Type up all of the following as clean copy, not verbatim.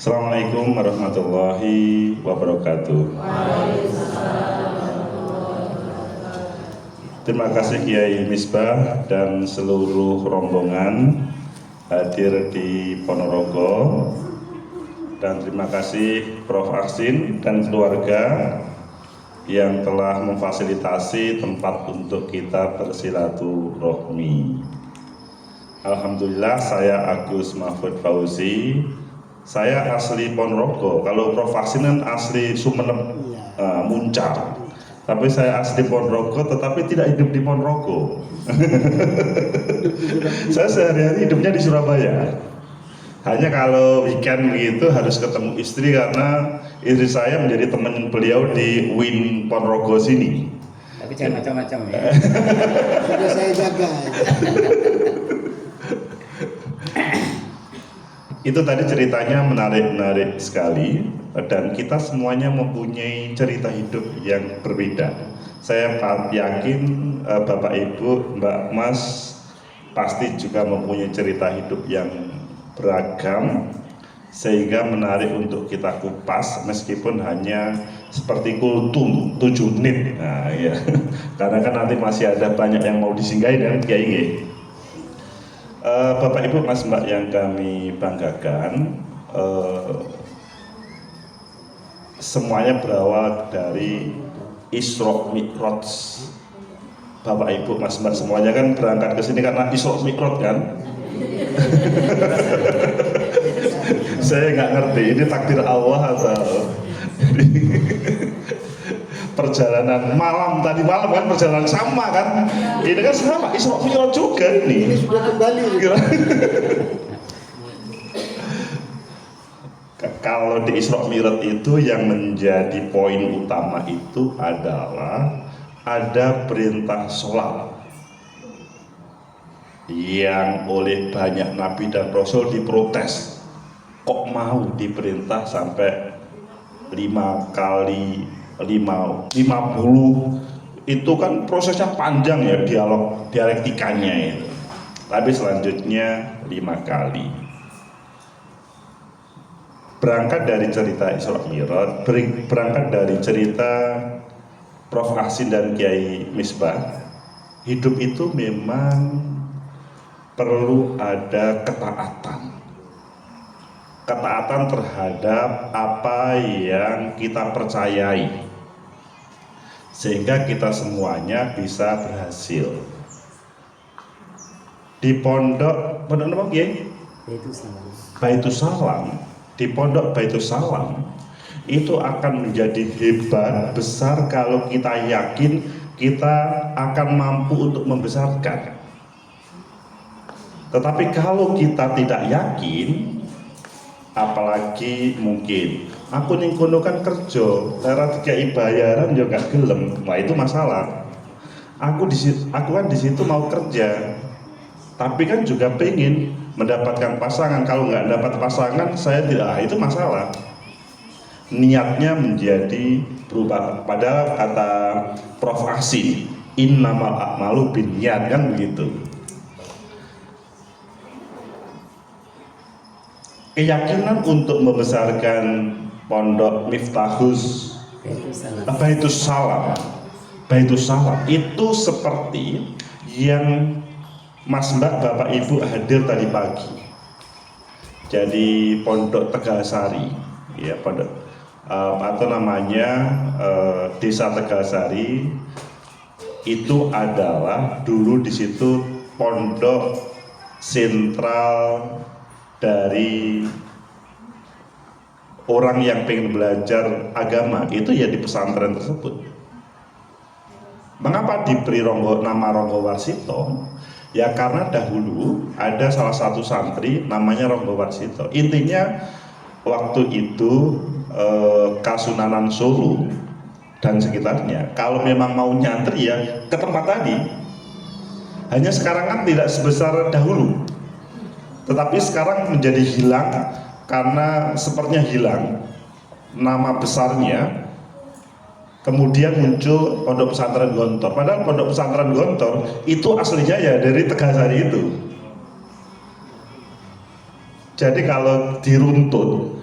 Assalamualaikum warahmatullahi wabarakatuh. Terima kasih Kiai Misbah dan seluruh rombongan hadir di Ponorogo, dan terima kasih Prof. Aksin dan keluarga yang telah memfasilitasi tempat untuk kita bersilaturahmi. Alhamdulillah, saya Agus Mahfud Fauzi. Saya asli Ponorogo. Kalau Prof. Aksin kan asli Sumeneb, Muncak. Tapi saya asli Ponorogo, tetapi tidak hidup di Ponorogo. Saya sehari-hari hidupnya di Surabaya. Hanya kalau weekend begitu harus ketemu istri, karena istri saya menjadi teman beliau di Win Ponorogo sini. Tapi jangan macam-macam ya. Sudah saya jaga. Itu tadi ceritanya menarik sekali, dan kita semuanya mempunyai cerita hidup yang berbeda. Saya yakin Bapak Ibu, Mbak Mas pasti juga mempunyai cerita hidup yang beragam, sehingga menarik untuk kita kupas meskipun hanya seperti kultum 7 menit. Nah, ya. Karena kan nanti masih ada banyak yang mau disinggahi dan Kiai. Bapak Ibu Mas Mbak yang kami banggakan, semuanya berawal dari Isra Mi'raj. Bapak Ibu Mas Mbak semuanya kan berangkat ke sini karena Isra Mi'raj kan. Saya nggak ngerti ini takdir Allah atau perjalanan malam tadi malam kan, perjalanan sama kan, ini kan sama Isra Mi'raj juga ini Sudah kembali. Kalau di Isra Mi'raj itu yang menjadi poin utama itu adalah ada perintah sholat yang oleh banyak nabi dan rasul diprotes. Kok mau diperintah sampai 50 itu kan prosesnya panjang ya, dialektikanya itu. Tapi selanjutnya 5 kali. Berangkat dari cerita Isra Mi'raj, berangkat dari cerita Prof. Aksin dan Kiai Misbah, hidup itu memang perlu ada ketaatan. Ketaatan terhadap apa yang kita percayai, sehingga kita semuanya bisa berhasil. Di pondok apa ya? Baitus Salam. Di pondok Baitus Salam itu akan menjadi hebat besar kalau kita yakin kita akan mampu untuk membesarkan. Tetapi kalau kita tidak yakin, apalagi mungkin aku ning kono kan kerja, cara dikai bayaran juga gak gelem, nah itu masalah. Aku kan di situ mau kerja, tapi kan juga pengen mendapatkan pasangan. Kalau nggak dapat pasangan, saya tidak, itu masalah. Niatnya menjadi berubah. Padahal kata Prof. Aksin, innamal a'malu binniyat, kan begitu. Keyakinan untuk membesarkan pondok Miftahus Baitus Salam itu seperti yang Mas Mbak Bapak Ibu hadir tadi pagi. Jadi pondok Tegalsari ya, pondok atau namanya Desa Tegalsari itu adalah dulu di situ pondok sentral dari orang yang pengen belajar agama, itu ya di pesantren tersebut. Mengapa diberi nama Ronggo Warsito? Ya karena dahulu ada salah satu santri namanya Ronggo Warsito. Intinya waktu itu Kasunanan Solo dan sekitarnya, kalau memang mau nyantri ya ke tempat tadi. Hanya sekarang kan tidak sebesar dahulu, tetapi sekarang menjadi hilang karena sepertinya hilang nama besarnya. Kemudian muncul pondok pesantren Gontor. Padahal pondok pesantren Gontor itu aslinya ya dari Tegalsari itu. Jadi kalau diruntut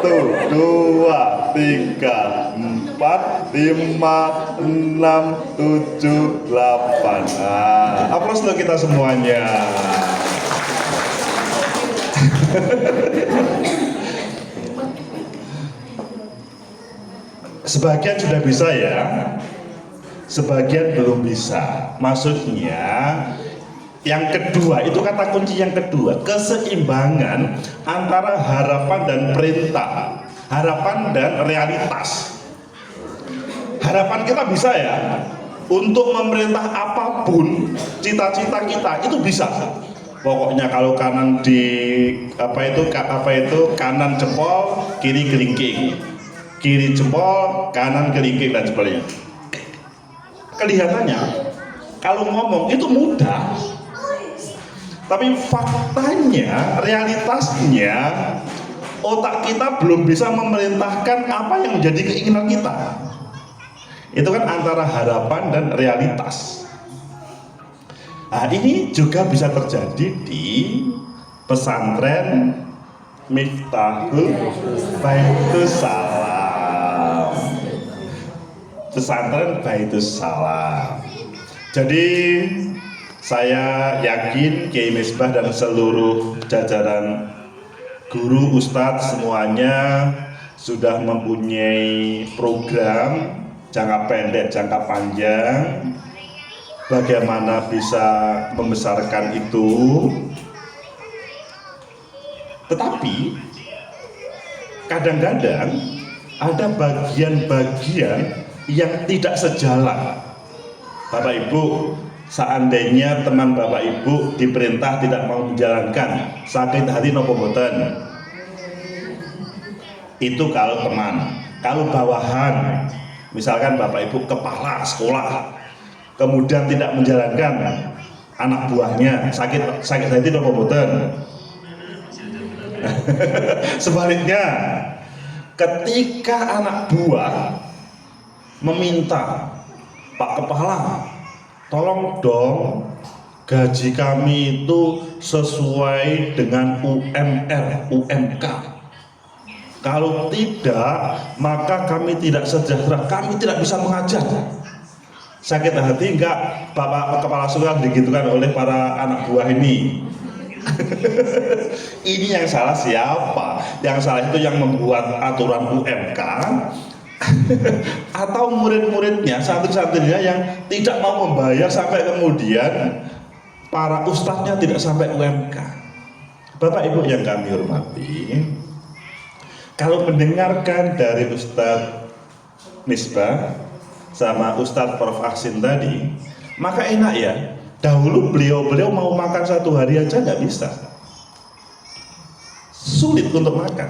2, 3, 4, 5, 6, 7, 8. Aplaus untuk kita semuanya. Sebagian sudah bisa ya, sebagian belum bisa. Maksudnya yang kedua, itu kata kunci yang kedua, keseimbangan antara harapan dan perintah, harapan dan realitas. Harapan kita bisa ya untuk memerintah apapun cita-cita kita, itu bisa. Pokoknya kalau kanan di apa itu kanan jempol, kiri kelingking, kiri jempol, kanan kelingking dan sebagainya. Kelihatannya kalau ngomong itu mudah, tapi faktanya, realitasnya, otak kita belum bisa memerintahkan apa yang menjadi keinginan kita. Itu kan antara harapan dan realitas. Nah, ini juga bisa terjadi di pesantren Miftahul Baitus Salam. Pesantren Baitus Salam. Jadi saya yakin Kiai Misbah dan seluruh jajaran guru, ustadz semuanya sudah mempunyai program jangka pendek, jangka panjang, bagaimana bisa membesarkan itu. Tetapi kadang-kadang ada bagian-bagian yang tidak sejalan. Bapak Ibu, seandainya teman Bapak Ibu diperintah tidak mau menjalankan, sakit hati nopo boten. Itu kalau teman. Kalau bawahan, misalkan Bapak Ibu kepala sekolah, kemudian tidak menjalankan, anak buahnya sakit hati nopo boten. Sebaliknya, ketika anak buah meminta, Pak Kepala, tolong dong gaji kami itu sesuai dengan UMR, UMK. Kalau tidak, maka kami tidak sejahtera, kami tidak bisa mengajar. Sakit hati enggak Bapak Kepala Sekolah digitukan oleh para anak buah ini? Ini yang salah siapa? Yang salah itu yang membuat aturan UMK atau murid-muridnya, santri-santrinya yang tidak mau membayar sampai kemudian para ustadznya tidak sampai UMK. Bapak Ibu yang kami hormati, kalau mendengarkan dari Ustadz Misbah sama Ustadz Prof. Ahsin tadi, maka enak ya. Dahulu beliau mau makan satu hari aja nggak bisa, sulit untuk makan.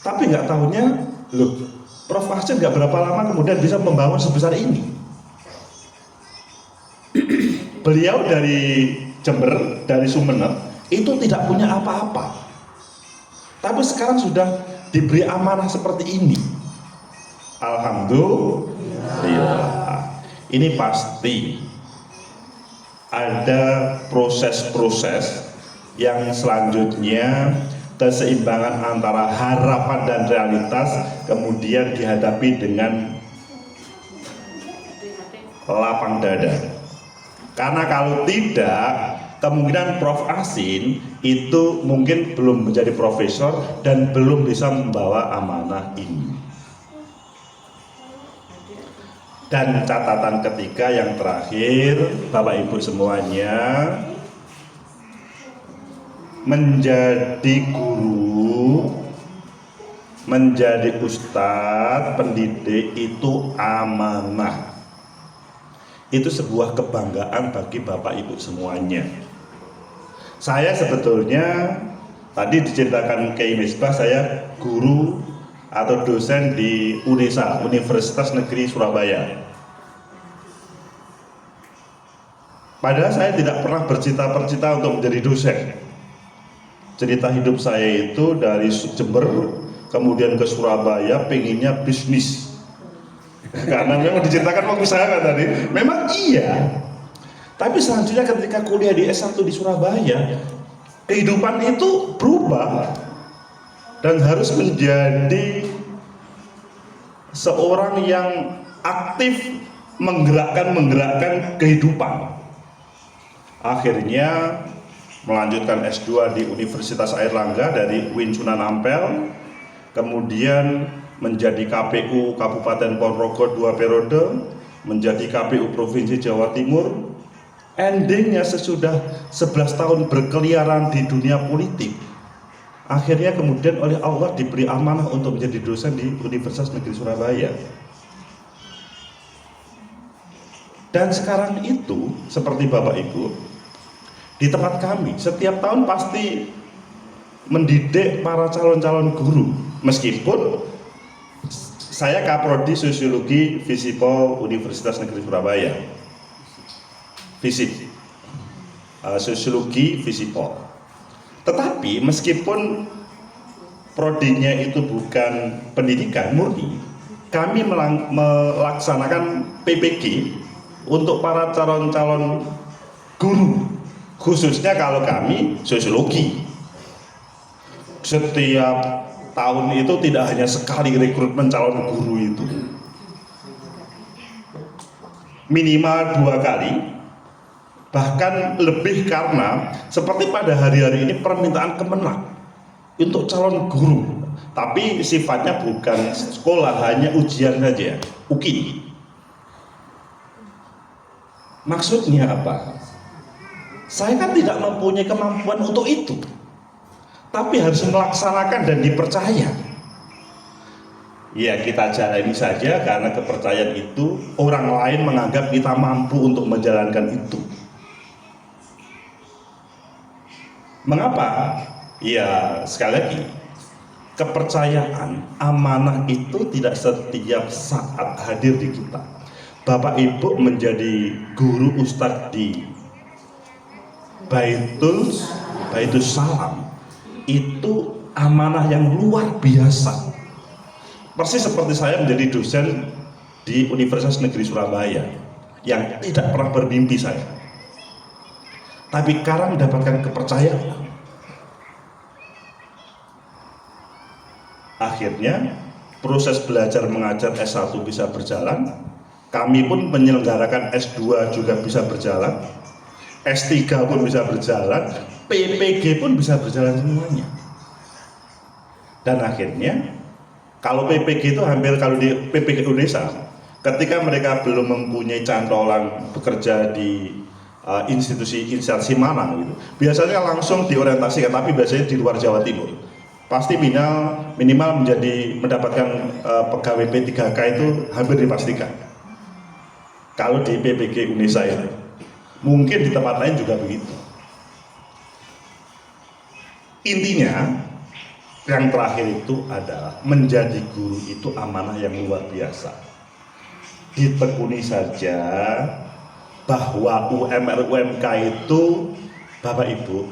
Tapi nggak tahunya, loh, Prof. Ahsin nggak berapa lama kemudian bisa membangun sebesar ini. Beliau dari Jember, dari Sumeneb, itu tidak punya apa-apa, tapi sekarang sudah diberi amanah seperti ini. Alhamdulillah. Ini pasti ada proses-proses yang selanjutnya, keseimbangan antara harapan dan realitas kemudian dihadapi dengan lapang dada. Karena kalau tidak, kemungkinan Prof. Ahsin itu mungkin belum menjadi profesor dan belum bisa membawa amanah ini. Dan catatan ketiga yang terakhir, Bapak Ibu semuanya, menjadi guru, menjadi ustadz, pendidik itu amanah. Itu sebuah kebanggaan bagi Bapak Ibu semuanya. Saya sebetulnya tadi diceritakan Kiai Misbah, saya guru atau dosen di UNESA, Universitas Negeri Surabaya. Padahal saya tidak pernah bercita-cita untuk menjadi dosen. Cerita hidup saya itu dari Jember kemudian ke Surabaya, pengennya bisnis. Karena memang diceritakan waktu saya tadi, memang iya. Tapi selanjutnya ketika kuliah di S1 di Surabaya, kehidupan itu berubah dan harus menjadi seorang yang aktif menggerakkan kehidupan. Akhirnya melanjutkan S2 di Universitas Airlangga dari UIN Sunan Ampel, kemudian menjadi KPU Kabupaten Ponorogo 2 periode, menjadi KPU Provinsi Jawa Timur. Endingnya sesudah 11 tahun berkeliaran di dunia politik, akhirnya kemudian oleh Allah diberi amanah untuk menjadi dosen di Universitas Negeri Surabaya. Dan sekarang itu, seperti Bapak Ibu, di tempat kami setiap tahun pasti mendidik para calon-calon guru. Meskipun saya Kaprodi Sosiologi Visipol Universitas Negeri Surabaya, Visip, Sosiologi Visipol. Tetapi meskipun prodinya itu bukan pendidikan murni, kami melaksanakan PPG untuk para calon-calon guru, khususnya kalau kami sosiologi. Setiap tahun itu tidak hanya sekali rekrutmen calon guru itu, minimal 2 kali, bahkan lebih, karena seperti pada hari-hari ini permintaan Kemenang untuk calon guru, tapi sifatnya bukan sekolah, hanya ujian saja, UKI. Maksudnya apa? Saya kan tidak mempunyai kemampuan untuk itu, tapi harus melaksanakan dan dipercaya. Ya, kita jalani saja karena kepercayaan itu orang lain menganggap kita mampu untuk menjalankan itu. Mengapa? Ya, sekali lagi, kepercayaan, amanah itu tidak setiap saat hadir di kita. Bapak Ibu menjadi guru ustadz di Baitus Salam itu amanah yang luar biasa. Persis seperti saya menjadi dosen di Universitas Negeri Surabaya, yang tidak pernah bermimpi saya, tapi sekarang mendapatkan kepercayaan. Akhirnya proses belajar mengajar S1 bisa berjalan, kami pun menyelenggarakan S2 juga bisa berjalan, S3 pun bisa berjalan, PPG pun bisa berjalan semuanya. Dan akhirnya kalau PPG itu hampir, kalau di PPG Indonesia, ketika mereka belum mempunyai cantolan bekerja di institusi instansi mana gitu, biasanya langsung diorientasikan, tapi biasanya di luar Jawa Timur. Pasti minimal mendapatkan pegawai P3K itu hampir dipastikan. Kalau di PPG Indonesia itu, mungkin di tempat lain juga begitu. Intinya, yang terakhir itu adalah menjadi guru itu amanah yang luar biasa. Ditekuni saja bahwa UMR UMK itu, Bapak Ibu,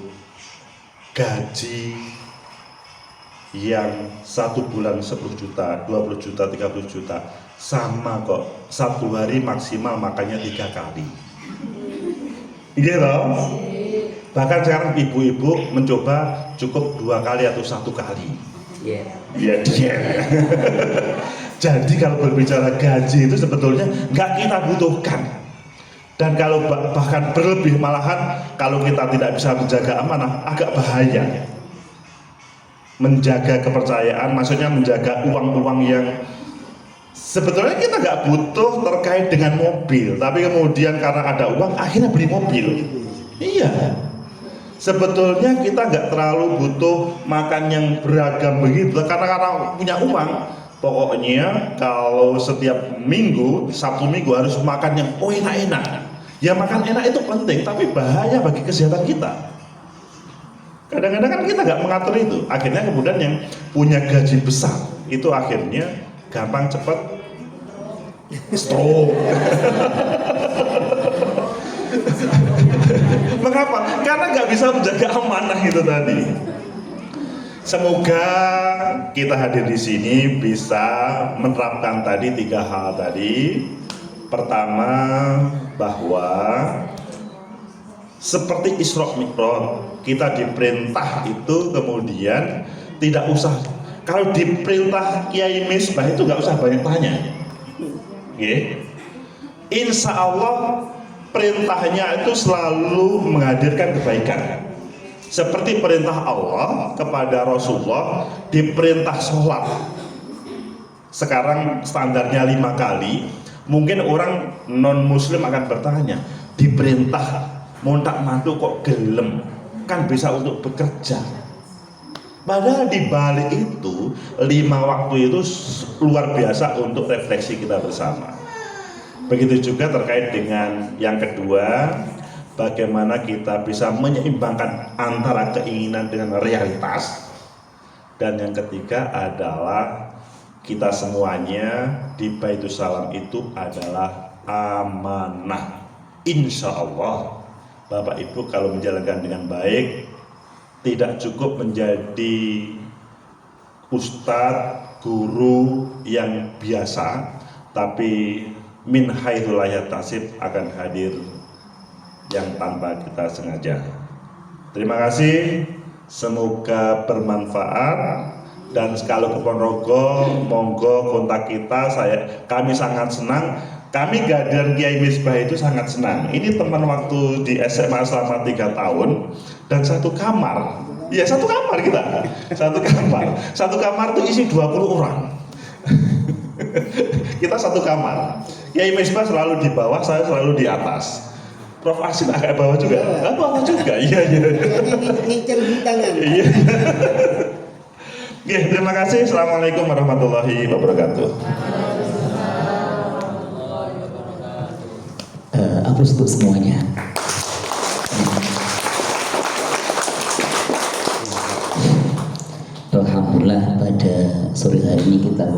gaji yang 1 bulan 10 juta, 20 juta, 30 juta sama kok. 1 hari maksimal makannya 3 kali. Gitu. Bahkan sekarang ibu-ibu mencoba cukup 2 kali atau 1 kali. Iya. Iya. Jadi kalau berbicara gaji itu sebetulnya nggak kita butuhkan. Dan kalau bahkan berlebih, malahan kalau kita tidak bisa menjaga amanah, agak bahaya. Menjaga kepercayaan, maksudnya menjaga uang-uang yang sebetulnya kita nggak butuh terkait dengan mobil, tapi kemudian karena ada uang akhirnya beli mobil. Iya. Sebetulnya kita nggak terlalu butuh makan yang beragam begitu, karena punya uang. Pokoknya kalau setiap minggu, Sabtu Minggu harus makan yang enak-enak. Ya makan enak itu penting, tapi bahaya bagi kesehatan kita. Kadang-kadang kan kita nggak mengatur itu. Akhirnya kemudian yang punya gaji besar itu akhirnya gampang cepat stroke. Mengapa? Karena nggak bisa menjaga amanah itu tadi. Semoga kita hadir di sini bisa menerapkan tadi 3 hal tadi. Pertama, bahwa seperti Isra Mi'raj, kita diperintah itu kemudian tidak usah, kalau diperintah Kiai Misbah itu nggak usah banyak tanya. Okay. Insya Allah perintahnya itu selalu menghadirkan kebaikan. Seperti perintah Allah kepada Rasulullah diperintah sholat. Sekarang standarnya 5 kali. Mungkin orang non muslim akan bertanya, diperintah montak mantu kok gelem, kan bisa untuk bekerja. Padahal di balik itu 5 waktu itu luar biasa untuk refleksi kita bersama. Begitu juga terkait dengan yang kedua, bagaimana kita bisa menyeimbangkan antara keinginan dengan realitas. Dan yang ketiga adalah kita semuanya di Baitus Salam itu adalah amanah. Insya Allah Bapak Ibu kalau menjalankan dengan baik, tidak cukup menjadi ustadz, guru yang biasa, tapi min haitsu la yahtasib akan hadir yang tanpa kita sengaja. Terima kasih, semoga bermanfaat. Dan kalau ke Ponorogo, monggo kontak kita. Kami sangat senang. Kami kehadiran Kiai Misbah itu sangat senang. Ini teman waktu di SMA selama 3 tahun dan 1 kamar. Ya 1 kamar kita, 1 kamar. 1 kamar itu isi 20 orang. Kita 1 kamar. Kiai Misbah selalu di bawah, saya selalu di atas. Prof Asin agak bawah juga. Bawah juga. Iya. Ngincer tangan. Iya. Oke, terima kasih. Assalamualaikum warahmatullahi wabarakatuh. Aplaus untuk semuanya. Alhamdulillah pada sore hari ini kita